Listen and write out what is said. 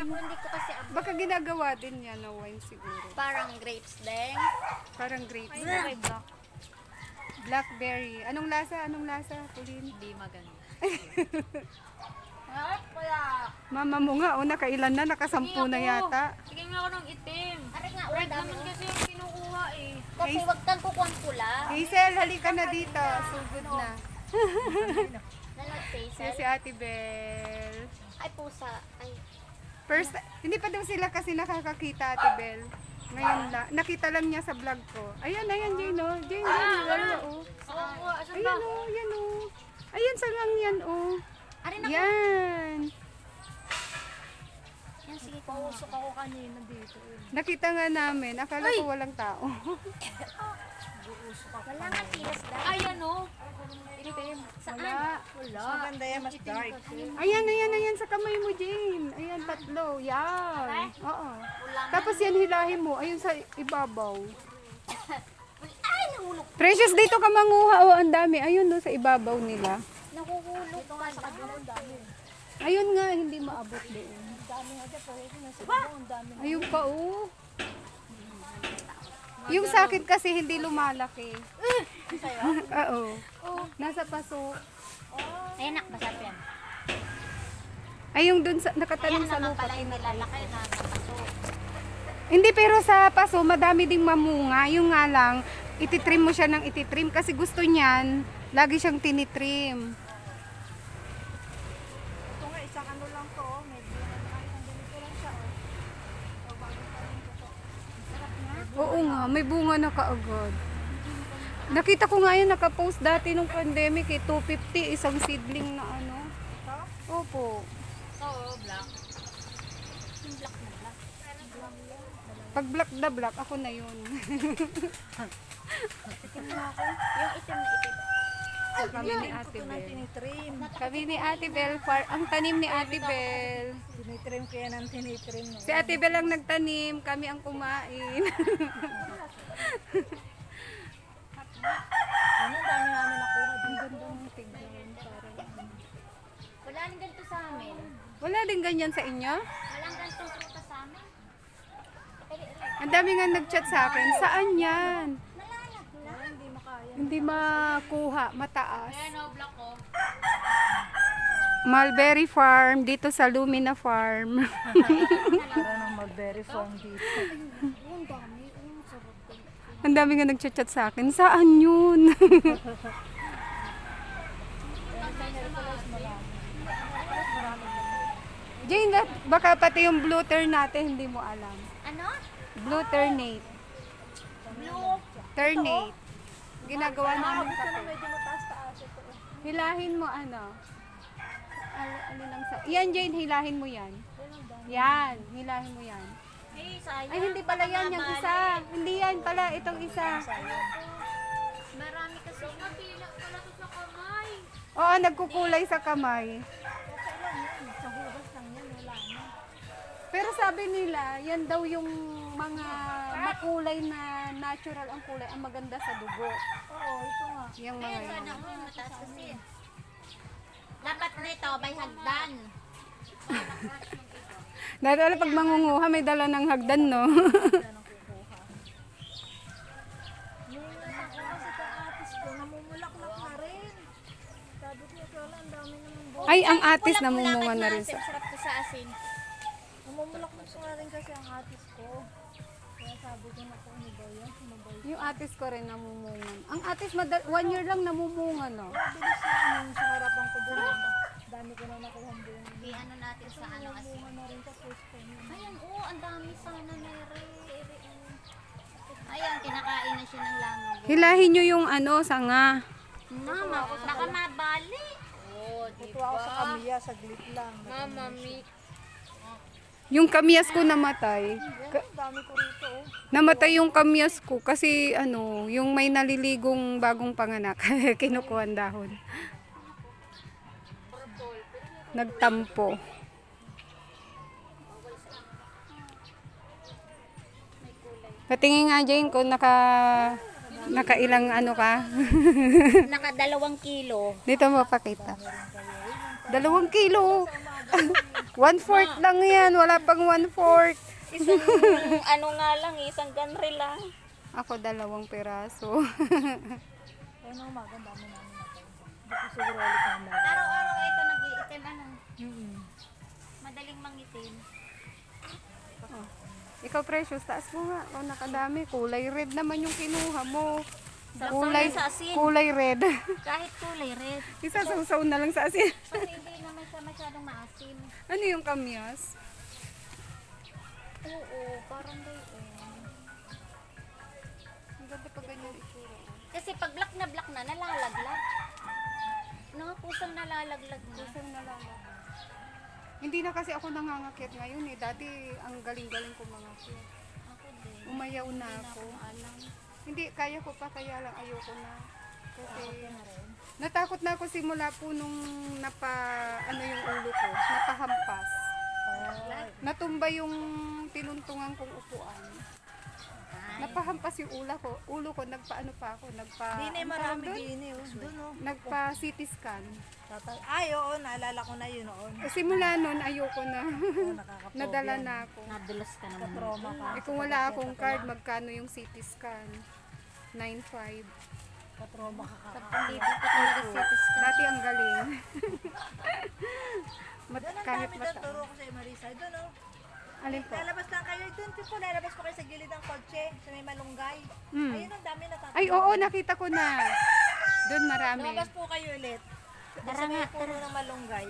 Hindi ko kasi abot. Baka ginagawa din niya na wine siguro. Parang grapes din. Parang grapes. Ay, black. Blackberry. Anong lasa? Anong lasa? Pauline? Hindi maganda. Kaya. Mama mo nga, nakailan na? Nakasampu na yata. Sige nga ako ng itim. Aray nga, Red dami. naman kasi yung kinukuha eh. Kasi wag kang kukuhan pula. Hazel, halika na dito. Sugod na. Hazel. Si Ate Bel. Ay, pusa. Ay. First, hindi pa daw sila kasi nakakakita, Ate Bel. Ngayon na, nakita lang niya sa vlog ko. Ayan, Jane, oh. Jane, oh. Asan ba? Ayan, oh, yan, oh. Ayan, salang yan, oh. Aray na. Yan. Yan, sige. Pausok ako kanina dito. Nakita nga namin. Akala ko walang tao. Wala nga tilas dahil. Ayan o. Itim. Saan? Wala. Maganda yan, mas dark. Ayan, sa kamay mo, Jane. Ayan, tatlo. Yan. Oo. Tapos yan, hilahin mo. Ayun sa ibabaw. Ay, nahulog. Precious, dito ka manguha. Oh, ang dami. Ayun, no, sa ibabaw nila. Nahuhulog ka sa kabila. Ayun nga, hindi maabot doon. Ayun pa, oh. Yung sakit kasi hindi lumalaki. Oo. Nasa paso. Ayan na, masarap yan. Ay, yung dun sa, nakatanim Ayan sa naman lupa. pala yung nilalaki na paso. Hindi, pero sa paso, madami ding mamunga. Yung nga lang, ititrim mo siya ng ititrim kasi gusto niyan, lagi siyang tinitrim. Ito nga, isang ano lang to. May isang ganito lang siya. Oo nga, may bunga na kaagad. Nakita ko nga yun, nakapost dati nung pandemic, 250, isang seedling na ano. Opo. Oo, black. Yung black na black. Pag black na black, ako na yun. Yung itim na itim. Kami ni Ate Bel. Tinitrim. Kami ni Ate Bel, ang tanim ni Ate Bel. Tinitrim ko yan ang tinitrim. No? Si Ate Bel ang nagtanim, kami ang kumain. Ano, dami namin nakuha. Ang ganda ng tignan. Wala nang ganito sa amin. Wala din ganyan sa inyo? Walang ganitong fruta sa amin. Ang dami nga nag-chat sa akin. Saan yan? Nalala. Hindi makaya. Hindi makuha, mataas. Ayan o, black o. Mulberry Farm, dito sa Lumina Farm. Para nang mulberry farm dito. Ang dami. Ang sarap. Ang dami nga nag-chat sa akin. Saan yun? Jane, baka pati yung blue ternate hindi mo alam. Ano? Blue ternate. Blue. Ternate. Ginagawa namin kape. Medyo mataas-taas ito. Hilahin mo ano? Alin ang sa... Yan Jane, hilahin mo yan. Yan, hilahin mo yan. Ay, sayang. Ay, hindi pala yan yung isa. Hindi yan pala, itong isa. Marami kasi. Napila pala to sa kamay. Oo, nagkukulay sa kamay. Sa hugas lang yan, wala na. Pero sabi nila, yan daw yung mga makulay na natural ang kulay, ang maganda sa dugo. Oo, ito nga. Yung mga Ayan, yan. sana ako yung mataas kasi. Dapat nito, may hagdan. Dahil pag mangunguha, may dala ng hagdan, no? Yung natakot kasi kang atis ko, namumulaklak na rin. Sabi ko, wala, ang dami naman buhay. Ay, ang atis namumunga na rin sa... Sarap ko sa asin. Namumulaklak na rin kasi ang atis ko. Kaya sabi ko na po, ano ba yan? Ano ba yan? Yung atis ko rin namumunga. Ang atis, 1 year lang namumunga, no? Bilis na yung sa harapan ko doon. Dami ko na nakuha ang buong. I-ano natin sa ano asin. Bunga na rin sa first time. Ayan, oo, ang dami sana na rin. Ayan, kinakain na siya ng langaw. Hilahin nyo yung ano, sanga. Mama, baka mabali. Tuwa ako sa kamiya, saglit lang. Mama, mi. Yung kamyas ko namatay. Ang dami ko rito. Oh. Namatay yung kamyas ko kasi ano, yung may naliligong bagong panganak. Kinukuha ang dahon. Nagtampo. Patingin nga Jane kung nakailang ano ka. Naka 2 kilo. Dito mo pakita. 2 kilo. 1/4 lang yan. Wala pang 1/4. Isang ano nga lang, isang ganri lang. Ako 2 piraso. Kaya na umaga, ang dami namin na tayo. Hindi ko siguro ulit na umaga. Araw-araw ito nag-iitim ano. Madaling mangitim. Ikaw, Precious, taas mo nga. Oh, nakadami. Kulay red naman yung kinuha mo. Kulay sa asin. Kulay red. Kahit kulay red. Isasawsaw na lang sa asin. Kasi hindi naman siya masyadong maasim. Ano yung kamyas? Oo, parang gayon. Ang ganda pa ganyan itsura. Kasi pag black na, nalalaglag. No, kusang nalalaglag na. Kusang nalaman. Hindi na kasi ako nangangakit ngayon eh. Dati ang galing-galing ko mangakit. Ako din. Umayaw na Hindi na ako. akong alam. Hindi, kaya ko pa, kaya lang ayoko na. Kasi na rin. natakot na ako simula po nung ano yung ulo ko, napahampas. Natumba yung tinuntungan kong upuan. Napahampas yung ulo ko, nagpaano pa ako, Di na yung marami din eh. Doon oh. nagpa CT scan. Ay, oo, naalala ko na yun noon. Simula nun, ayoko na. Oo, nakakapob Nadala yan. na ako. Nadulas ka naman. Trauma ka. Eh kung wala akong card, magkano yung CT scan? 9.5. Katroma ka ka. 10,000 pa talaga CT scan. Dati ang galing. Doon ang Kahit dami doon. mata. Turo ko sa Marisa. Doon oh. Alin po? Lalabas lang kayo. Doon po, lalabas po kayo sa gilid ng kotse. Sa may malunggay. Hmm. Ayun ang dami natatawa. Ay, oo, nakita ko na. Doon marami. Lumabas po kayo ulit. Doon sa may puno ng malunggay.